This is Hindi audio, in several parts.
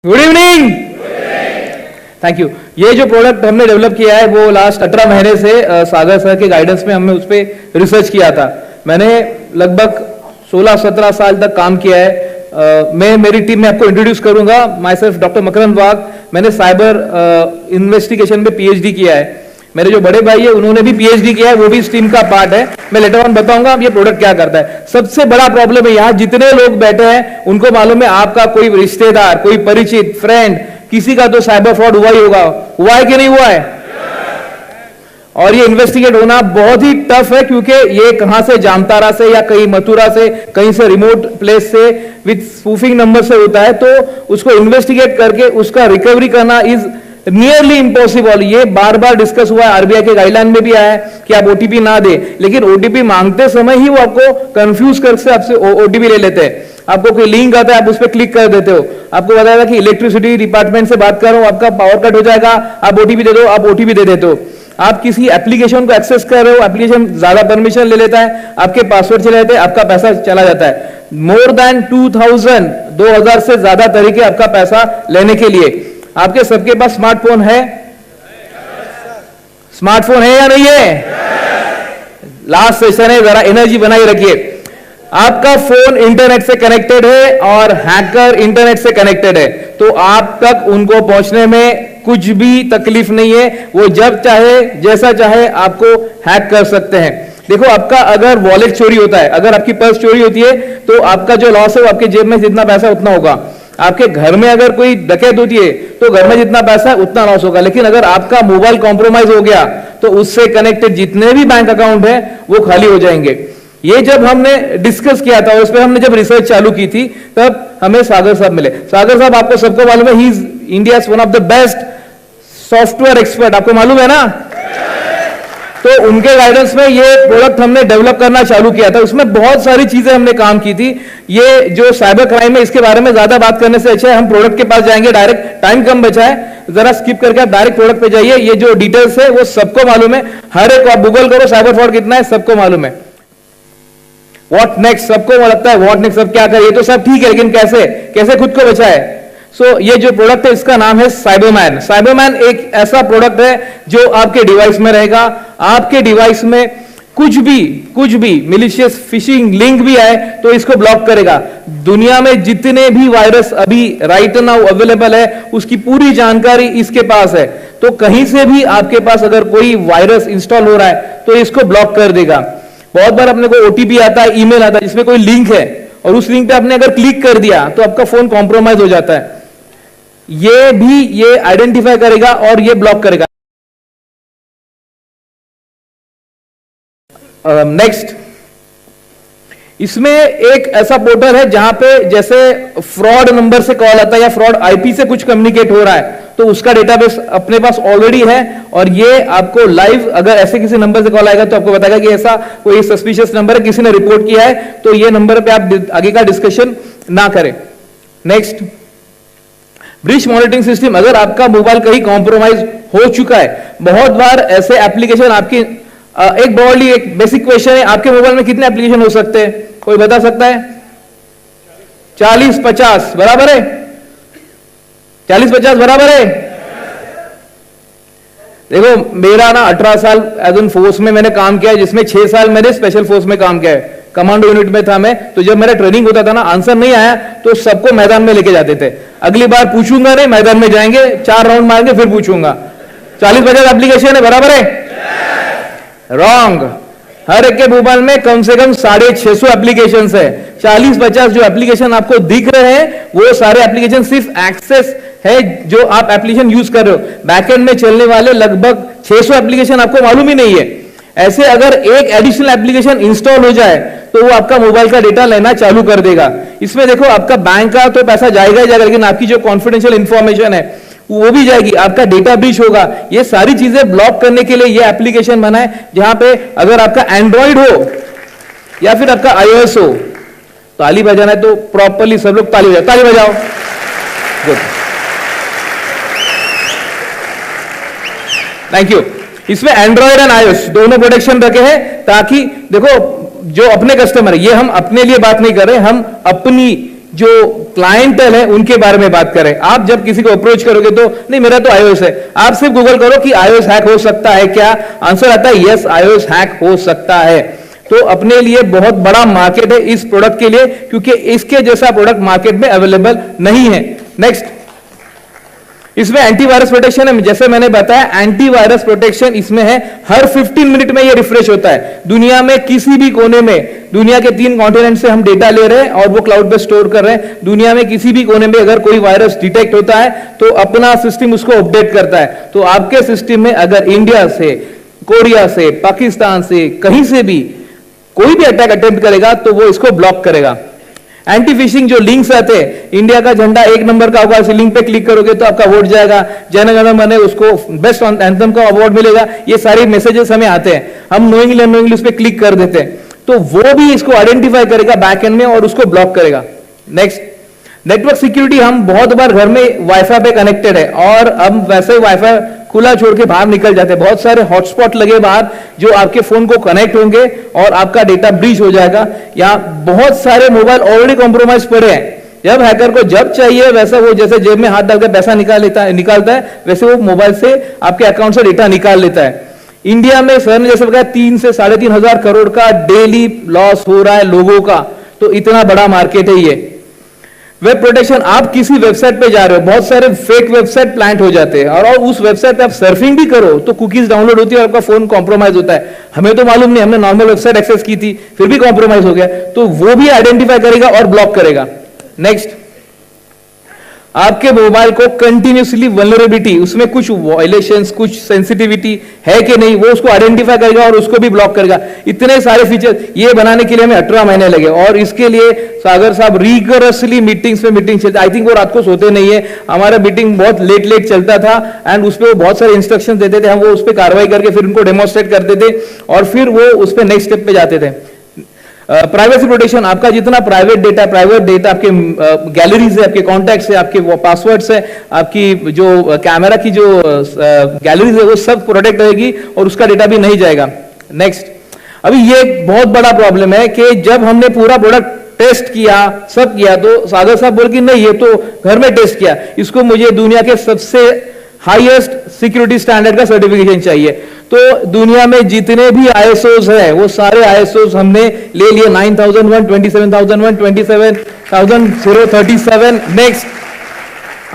Good evening. Thank you. ये जो प्रोडक्ट हमने डेवलप किया है वो लास्ट 18 महीने से सागर सर के गाइडेंस में हमने उस पर रिसर्च किया था। मैंने लगभग 16-17 साल तक काम किया है। मैं मेरी टीम में आपको इंट्रोड्यूस करूंगा। माई सेल्फ डॉक्टर मकरंद वाघ। मैंने साइबर इन्वेस्टिगेशन में पीएचडी किया है। मेरे जो बड़े भाई है उन्होंने भी पीएचडी किया है, वो भी इस टीम का पार्ट है। मैं लेटर ऑन बताऊंगा ये प्रोडक्ट क्या करता है। सबसे बड़ा प्रॉब्लम है यहाँ जितने लोग बैठे हैं उनको मालूम है आपका कोई रिश्तेदार, कोई परिचित, फ्रेंड, किसी का तो साइबर फ्रॉड हुआ ही होगा। हुआ है कि नहीं हुआ है? और ये इन्वेस्टिगेट होना बहुत ही टफ है क्योंकि ये कहां से, जामतारा से या कहीं मथुरा से, कहीं से रिमोट प्लेस से विथ स्पूफिंग नंबर से होता है। तो उसको इन्वेस्टिगेट करके उसका रिकवरी करना इज नियरली इम्पॉसिबल। ये बार बार डिस्कस हुआ है, आरबीआई के गाइडलाइन में भी आया है कि आप ओटीपी ना दे, लेकिन ओटीपी मांगते समय ही वो आपको कंफ्यूज करके आपसे ओटीपी ले लेते हैं। आपको कोई लिंक आता है, आप उस पर क्लिक कर देते हो, आपको बताया कि इलेक्ट्रिसिटी डिपार्टमेंट से बात कर रहा हूं, आपका पावर कट हो जाएगा, आप ओटीपी दे दो, आप ओटीपी दे देते हो। आप किसी एप्लीकेशन को एक्सेस कर रहे हो, एप्लीकेशन ज्यादा परमिशन ले लेता है, आपके पासवर्ड चले जाते हैं, आपका पैसा चला जाता है। मोर देन 2000 से ज्यादा तरीके आपका पैसा लेने के लिए। आपके सबके पास स्मार्टफोन है? स्मार्टफोन है या नहीं है? लास्ट सेशन है, जरा एनर्जी बनाई रखिए। आपका फोन इंटरनेट से कनेक्टेड है और हैकर इंटरनेट से कनेक्टेड है, तो आप तक उनको पहुंचने में कुछ भी तकलीफ नहीं है। वो जब चाहे, जैसा चाहे आपको हैक कर सकते हैं। देखो, आपका अगर वॉलेट चोरी होता है, अगर आपकी पर्स चोरी होती है, तो आपका जो लॉस है वो आपके जेब में जितना पैसा उतना होगा। आपके घर में अगर कोई डकैत होती है तो घर में जितना पैसा है उतना लॉस होगा। लेकिन अगर आपका मोबाइल कॉम्प्रोमाइज हो गया तो उससे कनेक्टेड जितने भी बैंक अकाउंट है वो खाली हो जाएंगे। ये जब हमने डिस्कस किया था, उस पर हमने जब रिसर्च चालू की थी, तब हमें सागर साहब मिले। सागर साहब आपको सबको मालूम है, he is India one of the best software expert, आपको मालूम है ना। तो उनके गाइडेंस में ये प्रोडक्ट हमने डेवलप करना चालू किया था। उसमें बहुत सारी चीजें हमने काम की थी। ये जो साइबर क्राइम है इसके बारे में ज्यादा बात करने से अच्छा है हम प्रोडक्ट के पास जाएंगे डायरेक्ट। टाइम कम बचा है, जरा स्किप करके आप डायरेक्ट प्रोडक्ट पे जाइए। ये जो डिटेल्स है वो सबको मालूम है, हर एक आप गूगल करो साइबर फ्रॉड कितना है सबको मालूम है। व्हाट नेक्स्ट, सबको लगता है व्हाट नेक्स्ट, सब क्या करें, ये तो सब ठीक है, लेकिन कैसे कैसे खुद को बचाए। ये जो प्रोडक्ट है इसका नाम है साइबरमैन। साइबरमैन एक ऐसा प्रोडक्ट है जो आपके डिवाइस में रहेगा। आपके डिवाइस में कुछ भी मिलिशियस फिशिंग लिंक भी आए तो इसको ब्लॉक करेगा। दुनिया में जितने भी वायरस अभी राइट नाउ अवेलेबल है उसकी पूरी जानकारी इसके पास है। तो कहीं से भी आपके पास अगर कोई वायरस इंस्टॉल हो रहा है तो इसको ब्लॉक कर देगा। बहुत बार अपने को ओटीपी आता है, ईमेल आता है जिसमें कोई लिंक है और उस लिंक पे आपने अगर क्लिक कर दिया तो आपका फोन कॉम्प्रोमाइज हो जाता है। ये आइडेंटिफाई करेगा और ये ब्लॉक करेगा। नेक्स्ट, इसमें एक ऐसा पोर्टल है जहां पे जैसे फ्रॉड नंबर से कॉल आता है या फ्रॉड आईपी से कुछ कम्युनिकेट हो रहा है तो उसका डेटाबेस अपने पास ऑलरेडी है और ये आपको लाइव अगर ऐसे किसी नंबर से कॉल आएगा तो आपको बताएगा कि ऐसा कोई सस्पिशियस नंबर है, किसी ने रिपोर्ट किया है, तो ये नंबर पे आप आगे का डिस्कशन ना करें। Next, breach monitoring system. अगर आपका मोबाइल कहीं कॉम्प्रोमाइज हो चुका है, बहुत बार ऐसे एप्लीकेशन आपकी एक ब्रॉडली एक बेसिक क्वेश्चन है, आपके मोबाइल में कितने एप्लीकेशन हो सकते हैं, कोई बता सकता है? 40-50 बराबर है? 40-50 बराबर है? देखो, मेरा ना 18 साल एज एन फोर्स में मैंने काम किया है, जिसमें 6 साल मैंने स्पेशल फोर्स में काम किया है, कमांडो यूनिट में था मैं। तो जब मेरा ट्रेनिंग होता था ना, आंसर नहीं आया तो सबको मैदान में लेके जाते थे। अगली बार पूछूंगा नहीं, मैदान में जाएंगे, 4 राउंड मारेंगे फिर पूछूंगा। 40-50 एप्लीकेशन है, बराबर है? रॉन्ग। हर एक के मोबाइल में कम से कम 650 एप्लीकेशन है। 40-50 जो एप्लीकेशन आपको दिख रहे हैं वो सारे एप्लीकेशन सिर्फ एक्सेस है जो आप एप्लीकेशन यूज कर रहे हो। बैकएंड में चलने वाले लगभग 600 एप्लीकेशन आपको मालूम ही नहीं है। ऐसे अगर एक एडिशनल एप्लीकेशन इंस्टॉल हो जाए तो वो आपका मोबाइल का डेटा लेना चालू कर देगा। इसमें देखो, आपका बैंक का तो पैसा जाएगा ही जाएगा, लेकिन आपकी जो कॉन्फिडेंशियल इंफॉर्मेशन है वो भी जाएगी, आपका डेटा ब्रीच होगा। ये सारी चीजें ब्लॉक करने के लिए ये एप्लीकेशन बना है, जहां पे अगर आपका एंड्रॉइड हो या फिर आपका iOS हो, ताली बजाना है तो प्रॉपरली सब लोग ताली बजाओ। Good, thank you. इसमें एंड्रॉइड एंड iOS दोनों प्रोटेक्शन रखे हैं ताकि देखो जो अपने कस्टमर है, ये हम अपने लिए बात नहीं कर रहे, हम अपनी जो क्लाइंटल है उनके बारे में बात करें। आप जब किसी को अप्रोच करोगे तो नहीं मेरा तो iOS है, आप सिर्फ गूगल करो कि iOS हैक हो सकता है क्या, आंसर आता है यस iOS हैक हो सकता है। तो अपने लिए बहुत बड़ा मार्केट है इस प्रोडक्ट के लिए, क्योंकि इसके जैसा प्रोडक्ट मार्केट में अवेलेबल नहीं है। नेक्स्ट, इसमें एंटीवायरस प्रोटेक्शन है, जैसे मैंने बताया एंटीवायरस प्रोटेक्शन इसमें है। हर 15 मिनट में ये रिफ्रेश होता है। दुनिया में किसी भी कोने में, दुनिया के 3 कॉन्टिनेंट से हम डेटा ले रहे हैं और वो क्लाउड पे स्टोर कर रहे हैं। दुनिया में किसी भी कोने में अगर कोई वायरस डिटेक्ट होता है तो अपना सिस्टम उसको अपडेट करता है। तो आपके सिस्टम में अगर इंडिया से, कोरिया से, पाकिस्तान से, कहीं से भी कोई भी अटैक अटेम्प्ट करेगा तो वो इसको ब्लॉक करेगा। एंटी फिशिंग जो लिंक्स आते हैं, इंडिया का झंडा 1 नंबर का होगा, उस लिंक पे क्लिक करोगे तो आपका वोट जाएगा, जन गण मन उसको बेस्ट एंथम का अवार्ड मिलेगा, ये सारे मैसेजेस हमें आते हैं, हम नोइंगली अननोइंगली उस पर क्लिक कर देते हैं। तो वो भी इसको आइडेंटिफाई करेगा बैक एंड में और उसको ब्लॉक करेगा। नेक्स्ट, नेटवर्क सिक्योरिटी, हम बहुत बार घर में वाईफाई पे कनेक्टेड है और हम वैसे ही वाईफाई खुला छोड़ के बाहर निकल जाते हैं। बहुत सारे हॉटस्पॉट लगे बाहर जो आपके फोन को कनेक्ट होंगे और आपका डेटा ब्रीच हो जाएगा। या बहुत सारे मोबाइल ऑलरेडी कॉम्प्रोमाइज पड़े हैं। जब हैकर को जब चाहिए वैसा वो जैसे जेब में हाथ डालकर पैसा निकालता है वैसे वो मोबाइल से आपके अकाउंट से डेटा निकाल लेता है। इंडिया में सर ने जैसे बताया 3 से 3.5 हजार करोड़ का डेली लॉस हो रहा है लोगों का। तो इतना बड़ा मार्केट है ये। वेब प्रोटेक्शन, आप किसी वेबसाइट पे जा रहे हो, बहुत सारे फेक वेबसाइट प्लांट हो जाते हैं और उस वेबसाइट पे आप सर्फिंग भी करो तो कुकीज डाउनलोड होती है और आपका फोन कॉम्प्रोमाइज होता है। हमें तो मालूम नहीं, हमने नॉर्मल वेबसाइट एक्सेस की थी फिर भी कॉम्प्रोमाइज हो गया, तो वो भी आइडेंटिफाई करेगा और ब्लॉक करेगा। नेक्स्ट, आपके मोबाइल को कंटिन्यूसली वल्नरेबिलिटी, उसमें कुछ वायलेशंस, कुछ सेंसिटिविटी है कि नहीं, वो उसको आइडेंटिफाई करेगा और उसको भी ब्लॉक करेगा। इतने सारे फीचर ये बनाने के लिए हमें 18 महीने लगे और इसके लिए सागर साहब रिगरसली मीटिंग्स पे मीटिंग चलते। आई थिंक वो रात को सोते नहीं है, हमारा मीटिंग बहुत लेट चलता था एंड उस पर वो बहुत सारे इंस्ट्रक्शन देते थे, हम वो उस पर कार्रवाई करके फिर उनको डेमोन्स्ट्रेट करते थे और फिर वो उस पर नेक्स्ट स्टेप पे जाते थे। प्राइवेसी प्रोटेक्शन, आपका जितना प्राइवेट डेटा आपके गैलरीज है, आपके कॉन्टैक्ट्स है, आपके पासवर्ड्स है, आपकी जो कैमरा की जो गैलरीज है वो सब प्रोटेक्ट रहेगी और उसका डेटा भी नहीं जाएगा। नेक्स्ट, अभी ये एक बहुत बड़ा प्रॉब्लम है कि जब हमने पूरा प्रोडक्ट टेस्ट किया, सब किया, तो सागर साहब बोल कि नहीं ये तो घर में टेस्ट किया, इसको मुझे दुनिया के सबसे हाईएस्ट सिक्योरिटी स्टैंडर्ड का सर्टिफिकेशन चाहिए। तो दुनिया में जितने भी ISOs हैं वो सारे ISOs हमने ले लिए, 9001, 27001, 27037, नेक्स्ट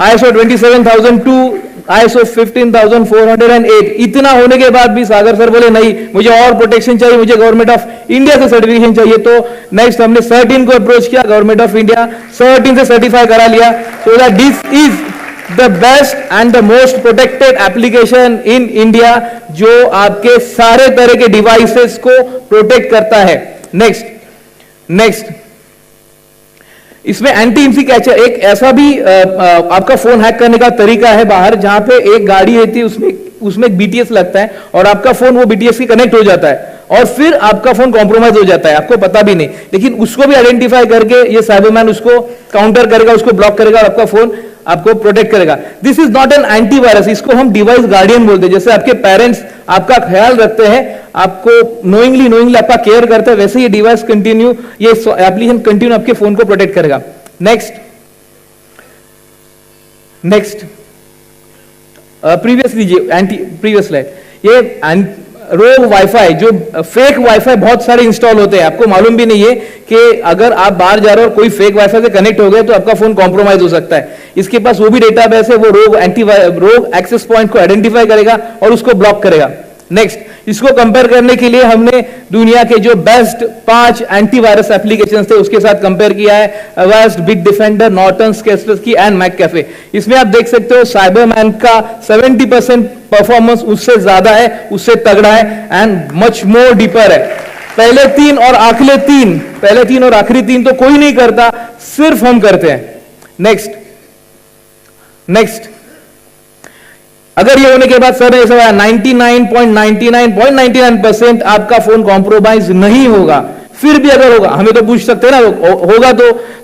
ISO 27002, ISO 15408। इतना होने के बाद भी सागर सर बोले नहीं मुझे और प्रोटेक्शन चाहिए, मुझे गवर्नमेंट ऑफ इंडिया से सर्टिफिकेशन चाहिए। तो नेक्स्ट हमने CERT-In को अप्रोच किया, गवर्नमेंट ऑफ इंडिया CERT-In से सर्टिफाई करा लिया। So that this is the best and the most protected application in India जो आपके सारे तरह के डिवाइसेस को प्रोटेक्ट करता है। नेक्स्ट, इसमें एंटी इम्सी कैचर, एक ऐसा भी आपका फोन हैक करने का तरीका है बाहर, जहां पे एक गाड़ी रहती है उसमें एक BTS लगता है और आपका फोन वो BTS की कनेक्ट हो जाता है और फिर आपका फोन कॉम्प्रोमाइज हो जाता है, आपको पता भी नहीं, लेकिन उसको भी आइडेंटिफाई करके ये साइबरमैन उसको काउंटर करेगा, उसको ब्लॉक करेगा और आपका फोन आपको प्रोटेक्ट करेगा। This is not an antivirus, इसको हम डिवाइस गार्डियन बोलते हैं। जैसे आपके पेरेंट्स आपका ख्याल रखते हैं, आपको नोइंगली आपका केयर करते हैं, वैसे ये डिवाइस ये एप्लीकेशन कंटिन्यू आपके फोन को प्रोटेक्ट करेगा। नेक्स्ट, प्रीवियस स्लाइड, ये रोग वाईफाई, जो फेक वाईफाई बहुत सारे इंस्टॉल होते हैं, आपको मालूम भी नहीं है कि अगर आप बाहर जा रहे हो और कोई फेक वाईफाई से कनेक्ट हो गए तो आपका फोन कॉम्प्रोमाइज हो सकता है। इसके पास वो भी डेटाबेस है, वो रोग एक्सेस पॉइंट को आइडेंटिफाई करेगा और उसको ब्लॉक करेगा। नेक्स्ट, इसको कंपेयर करने के लिए हमने दुनिया के जो बेस्ट 5 एंटीवायरस एप्लीकेशंस थे उसके साथ कंपेयर किया है, West, big defender, Norton, कैस्पेरस्की and मैककेफे। इसमें आप देख सकते हो साइबरमैन का 70% परफॉर्मेंस उससे ज्यादा है, उससे तगड़ा है एंड मच मोर डीपर है। पहले तीन और आखिरी तीन तो कोई नहीं करता, सिर्फ हम करते हैं। नेक्स्ट, अगर ये होने के बाद सर ने ऐसा 99.99% आपका फोन कॉम्प्रोमाइज नहीं होगा, फिर भी अगर होगा, हमें तो पूछ सकते हैं ना होगा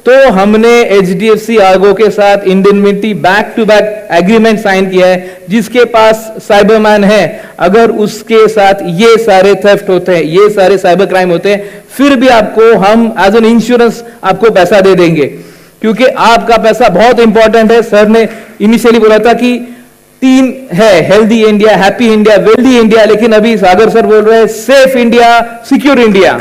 तो हमने HDFC आर्गो के साथ indemnity back to back agreement sign किया है, जिसके पास साइबरमैन है, अगर उसके साथ ये सारे थेफ्ट होते हैं, ये सारे साइबर क्राइम होते हैं, फिर भी आपको हम एज एन इंश्योरेंस आपको पैसा दे देंगे। क्योंकि आपका पैसा बहुत इंपॉर्टेंट है। सर ने इनिशियली बोला था कि 3 है, healthy India, happy India, wealthy India, लेकिन अभी सागर सर बोल रहे हैं सेफ इंडिया, सिक्योर इंडिया।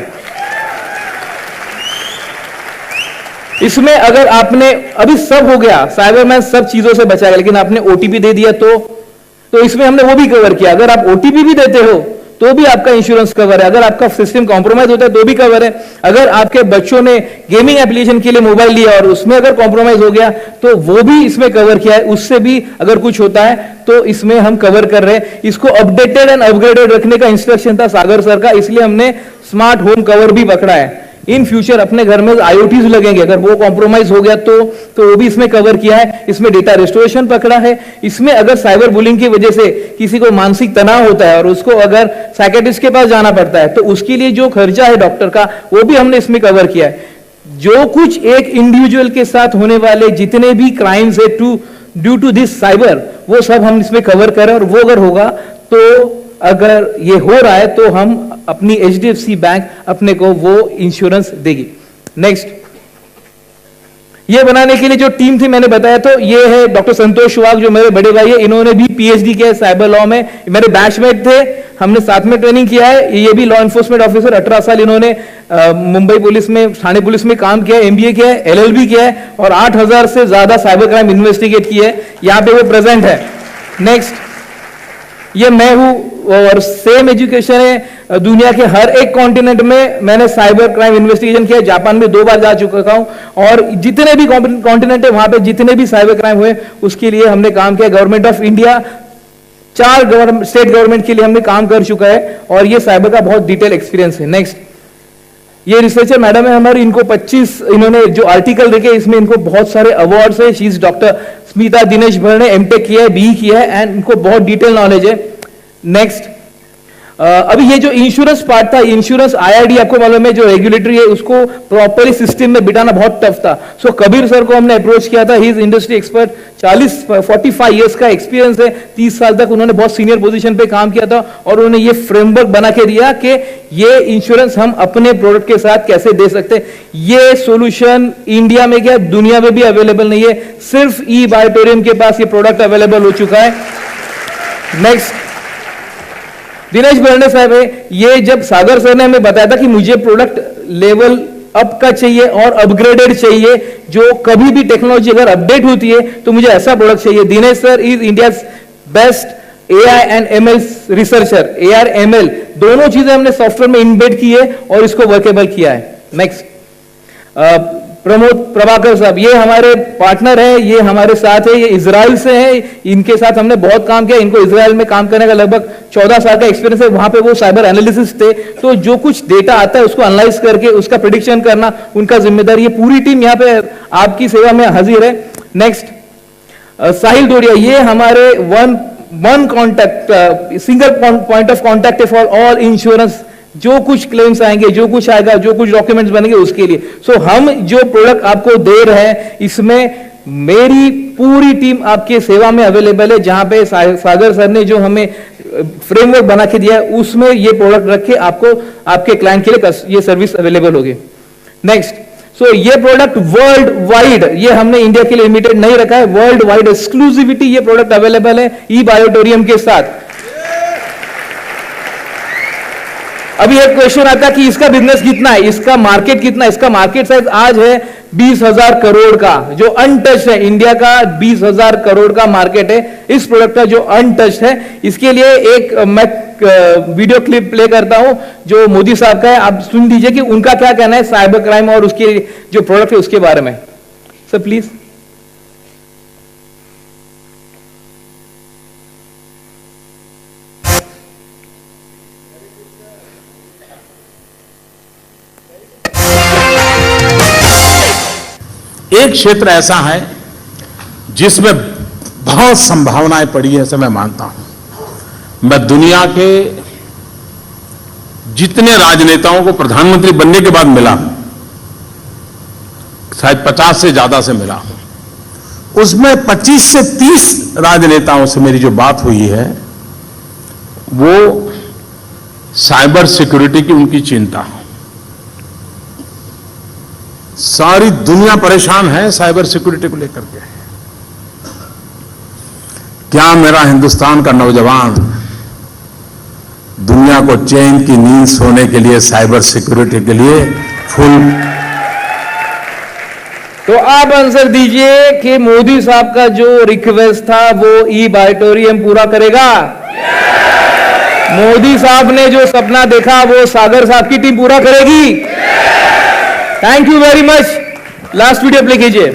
इसमें अगर आपने अभी सब हो गया, साइबरमैन सब चीजों से बचाएगा, लेकिन आपने ओटीपी दे दिया तो इसमें हमने वो भी कवर किया। अगर आप ओटीपी भी देते हो तो भी आपका इंश्योरेंस कवर है। अगर आपका सिस्टम कॉम्प्रोमाइज होता है तो भी कवर है। अगर आपके बच्चों ने गेमिंग एप्लीकेशन के लिए मोबाइल लिया और उसमें अगर कॉम्प्रोमाइज हो गया तो वो भी इसमें कवर किया है। उससे भी अगर कुछ होता है तो इसमें हम कवर कर रहे हैं। इसको अपडेटेड एंड अपग्रेडेड रखने का इंस्ट्रक्शन था सागर सर का, इसलिए हमने स्मार्ट होम कवर भी पकड़ा है। इन फ्यूचर अपने घर में IoTs लगेंगे, अगर वो कॉम्प्रोमाइज हो गया तो वो भी इसमें कवर किया है। इसमें डेटा रेस्टोरेशन पकड़ा है। इसमें अगर साइबर बुलिंग की वजह से किसी को मानसिक तनाव होता है और उसको अगर साइकेट्रिस्ट के पास जाना पड़ता है तो उसके लिए जो खर्चा है डॉक्टर का, वो भी हमने इसमें कवर किया है। जो कुछ एक इंडिविजुअल के साथ होने वाले जितने भी क्राइम्स है ड्यू टू दिस साइबर, वो सब हम इसमें कवर करें। और वो अगर होगा तो अगर ये हो रहा है तो हम अपनी HDFC बैंक अपने को वो इंश्योरेंस देगी। नेक्स्ट, ये बनाने के लिए जो टीम थी मैंने बताया, तो ये है डॉक्टर संतोष वाघ जो मेरे बड़े भाई है, इन्होंने भी PhD किया है साइबर लॉ में, मेरे बैचमेट थे, हमने साथ में ट्रेनिंग किया है। ये भी लॉ एनफोर्समेंट ऑफिसर, 18 साल इन्होंने मुंबई पुलिस में, थाने पुलिस में काम किया है, MBA किया है, LLB किया है और 8000 से ज्यादा साइबर क्राइम इन्वेस्टिगेट किए है। यहां पे वो प्रेजेंट है। नेक्स्ट, ये मैं हूं और सेम एजुकेशन है दुनिया के हर एक कॉन्टिनेंट में। मैंने साइबर क्राइम इन्वेस्टिगेशन किया, जापान में 2 बार जा चुका हूं और जितने भी कॉन्टिनेंट है वहां पे जितने भी साइबर क्राइम हुए उसके लिए हमने काम किया। Government of India 4 state government के लिए हमने काम कर चुका है और ये साइबर का बहुत डिटेल एक्सपीरियंस है। नेक्स्ट, ये रिसर्चर मैडम है हमारी, इनको 25 इन्होंने जो आर्टिकल लिखे इसमें इनको बहुत सारे अवार्ड्स है। She is doctor Smita Dinesh भर ने MTech किया है, BE किया है एंड इनको बहुत डिटेल नॉलेज है। नेक्स्ट, अभी ये जो इंश्योरेंस पार्ट था, इंश्योरेंस IRD आपको मालूम है जो रेगुलेटरी है, उसको प्रॉपरली सिस्टम में बिठाना बहुत टफ था। सो कबीर सर को हमने अप्रोच किया था। He is industry expert, 45 years का एक्सपीरियंस है, 30 साल तक उन्होंने बहुत सीनियर पोजीशन पे काम किया था और उन्होंने ये फ्रेमवर्क बना के दिया कि ये इंश्योरेंस हम अपने प्रोडक्ट के साथ कैसे दे सकते हैं। ये सोल्यूशन इंडिया में क्या दुनिया में भी अवेलेबल नहीं है, सिर्फ eBiotorium के पास ये प्रोडक्ट अवेलेबल हो चुका है। नेक्स्ट, दिनेश बर्णे साहब है, ये जब सागर सर ने हमें बताया था कि मुझे प्रोडक्ट लेवल अप का चाहिए और अपग्रेडेड चाहिए, जो कभी भी टेक्नोलॉजी अगर अपडेट होती है तो मुझे ऐसा प्रोडक्ट चाहिए। Dinesh sir is India best AI and ML researcher. AR ML दोनों चीजें हमने सॉफ्टवेयर में इनबेड की है और इसको वर्केबल किया है। नेक्स्ट, प्रमोद प्रभाकर साहब, ये हमारे पार्टनर है, ये हमारे साथ है, ये इजराइल से है, इनके साथ हमने बहुत काम किया। इनको इजराइल में काम करने का लगभग 14 साल का एक्सपीरियंस है। वहां पे वो साइबर एनालिसिस थे, तो जो कुछ डेटा आता है उसको एनालाइज करके उसका प्रेडिक्शन करना उनका जिम्मेदारी। ये पूरी टीम यहाँ पे आपकी सेवा में हाजिर है। नेक्स्ट, साहिल डोरिया, ये हमारे one contact, single point of contact for all insurance, जो कुछ क्लेम्स आएंगे, जो कुछ आएगा, जो कुछ डॉक्यूमेंट्स बनेंगे उसके लिए। सो हम जो प्रोडक्ट आपको दे रहे हैं इसमें मेरी पूरी टीम आपके सेवा में अवेलेबल है। जहां पे सागर सर ने जो हमें फ्रेमवर्क बना के दिया है उसमें ये प्रोडक्ट रख के आपको आपके क्लाइंट के लिए ये सर्विस अवेलेबल होगी। नेक्स्ट, सो ये प्रोडक्ट वर्ल्ड वाइड, ये हमने इंडिया के लिए लिमिटेड नहीं रखा है, वर्ल्ड वाइड एक्सक्लूसिविटी ये प्रोडक्ट अवेलेबल है eBiotorium के साथ। अभी एक क्वेश्चन आता है कि इसका बिजनेस कितना है, इसका मार्केट कितना है। इसका मार्केट साइज आज है 20,000 करोड़ का, जो अनटच्ड है। इंडिया का 20,000 करोड़ का मार्केट है इस प्रोडक्ट का, जो अनटच्ड है। इसके लिए एक मैं वीडियो क्लिप प्ले करता हूं जो मोदी साहब का है, आप सुन लीजिए कि उनका क्या कहना है साइबर क्राइम और उसके जो प्रोडक्ट है उसके बारे में। Sir please. एक क्षेत्र ऐसा है जिसमें बहुत संभावनाएं पड़ी है, ऐसा मैं मानता हूं। मैं दुनिया के जितने राजनेताओं को प्रधानमंत्री बनने के बाद मिला हूं, शायद 50 से ज्यादा से मिला हूं, उसमें 25 से 30 राजनेताओं से मेरी जो बात हुई है वो साइबर सिक्योरिटी की उनकी चिंता। सारी दुनिया परेशान है साइबर सिक्योरिटी को लेकर के। क्या मेरा हिंदुस्तान का नौजवान दुनिया को चैन की नींद सोने के लिए साइबर सिक्योरिटी के लिए फुल। तो आप आंसर दीजिए कि मोदी साहब का जो रिक्वेस्ट था वो ई बायोटोरियम पूरा करेगा? मोदी साहब ने जो सपना देखा वो सागर साहब की टीम पूरा करेगी? Thank you very much. Last video play कीजिए।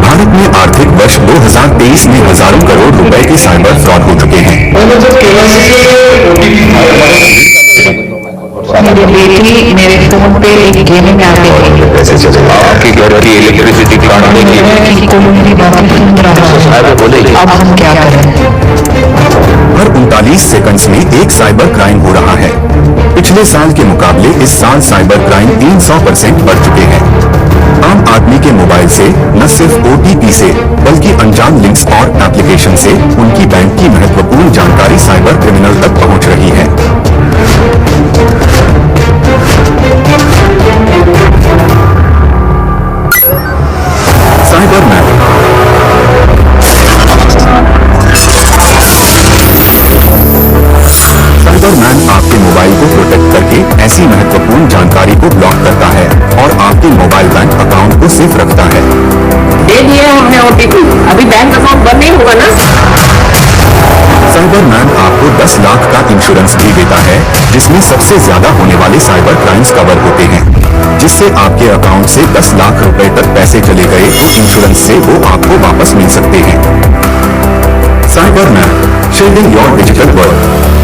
भारत में आर्थिक वर्ष 2023 में हजारों करोड़ रुपए के साइबर फ्रॉड हो चुके हैं। मेरी बेटी मेरे फोन पे एक गेमिंग ऐप है। कैसे चले आपके घर की इलेक्ट्रिसिटी काटने की कोई मेरी बातें सुन रहा है। बोलेगी अब हम क्या करें? हर 39 सेकंड्स में एक साइबर क्राइम हो रहा है। पिछले साल के मुकाबले इस साल साइबर क्राइम 300% बढ़ चुके हैं। आम आदमी के मोबाइल से न सिर्फ OTP से बल्कि अनजान लिंक्स और एप्लीकेशन से उनकी बैंक की महत्वपूर्ण जानकारी साइबर क्रिमिनल तक पहुंच रही है। साइबर मैन आपके मोबाइल को प्रोटेक्ट करके ऐसी महत्वपूर्ण जानकारी को ब्लॉक करता है और आपके मोबाइल बैंक अकाउंट को सेफ रखता है। दे दिया हमने OTP, अभी बैंक अकाउंट बंद नहीं होगा ना? साइबर मैन आपको 10 लाख का इंश्योरेंस भी देता है, जिसमें सबसे ज्यादा होने वाले साइबर क्राइम्स कवर होते हैं, जिससे आपके अकाउंट से 10 लाख रुपए तक पैसे चले गए तो इंश्योरेंस से वो आपको वापस मिल सकते हैं। Cyber man, shielding your digital world.